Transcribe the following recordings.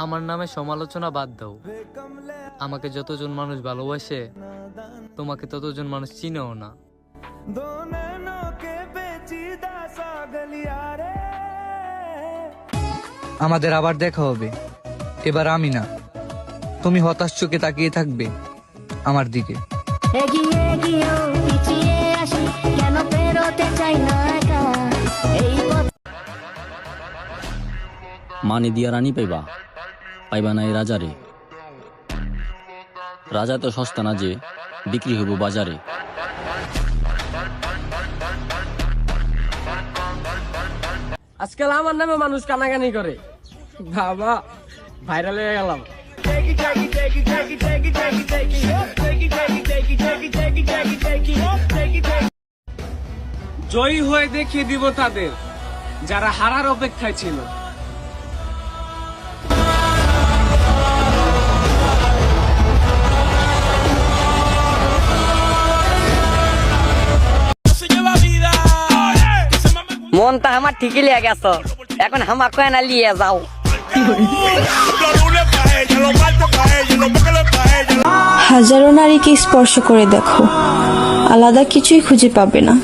আমার নামে সমালোচনা বাদ দাও। আমাকে যতজন মানুষ ভালোবাসে তোমাকে ততজন মানুষ চিনেও না। আমাদের আবার দেখা হবে, এবার আমি না, তুমি হতাশ চোখে তাকিয়ে থাকবে আমার দিকে। মানি দিয়া রানী পাইবা, পাইবা না এই রাজারে। রাজা তো সস্তা না যে বিক্রি হইব বাজারে। আজকাল আমার নামে মানুষ কানাকানি করে, বাবা ভাইরাল হয়ে গেলাম। জয়ী হয়ে দেখিয়ে দিব তাদের যারা হারার অপেক্ষায় ছিল। মনটা আমার ঠিকই লিয়ে গেছ, এখন হামা কয়ে না লিয়ে যাও। হাজারো নারীকে স্পর্শ করে দেখো, আলাদা কিছুই খুঁজে পাবে না।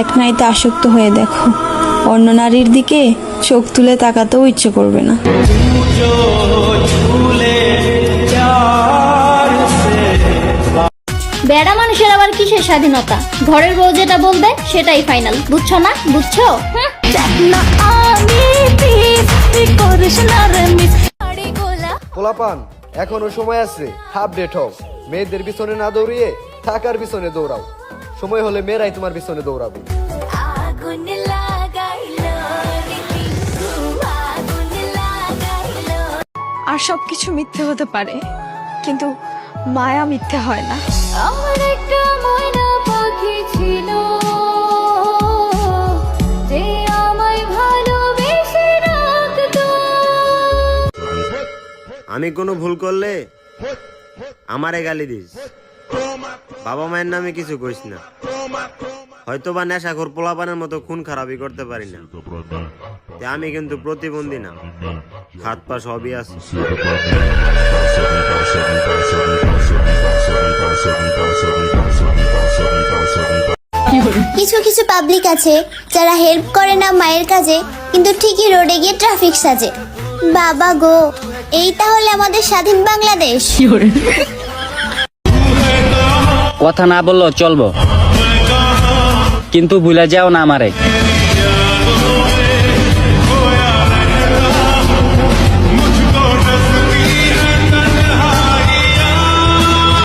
এক নারীতে আসক্ত হয়ে দেখো, অন্য নারীর দিকে চোখ তুলে তাকাতেও ইচ্ছে করবে না। বেড়া মানুষের আবার কিসের স্বাধীনতা? ঘরের বউ যেটা বলবে সেটাই ফাইনাল, বুঝছো না? বুঝছো? পোলাপান, এখনো সময় আছে, আপডেট হও। মেয়েদের পিছনে না দৌড়িয়ে থাকার পিছনে দৌড়াও। সময় হলে মেয়েরাই তোমার পিছনে দৌড়াবে। আর সবকিছু মিথ্যে হতে পারে, কিন্তু মায়া মিথ্যে হয় না। আমার একটা ময়না পাখি ছিল, যে আমায় ভালোবেসে রাখতো। আমি কোনো ভুল করলে আমারে গালি দিস, বাবা মায়ের নামে কিছু কইস না। হয়তো বা নেশাখোর পোলাপানের মতো খুন খারাপই করতে পারি না, আমি কিন্তু প্রতিবন্ধী না, হাত পা সবই আছে। কিছু কিছু পাবলিক আছে যারা হেল্প করে না মায়ের কাজে, কিন্তু ঠিকই রোডে গিয়ে ট্রাফিক সাজে। বাবা গো, এই তাহলে আমাদের স্বাধীন বাংলাদেশ? কথা না বললেও চলবো, কিন্তু ভুলে যাও না আমারে।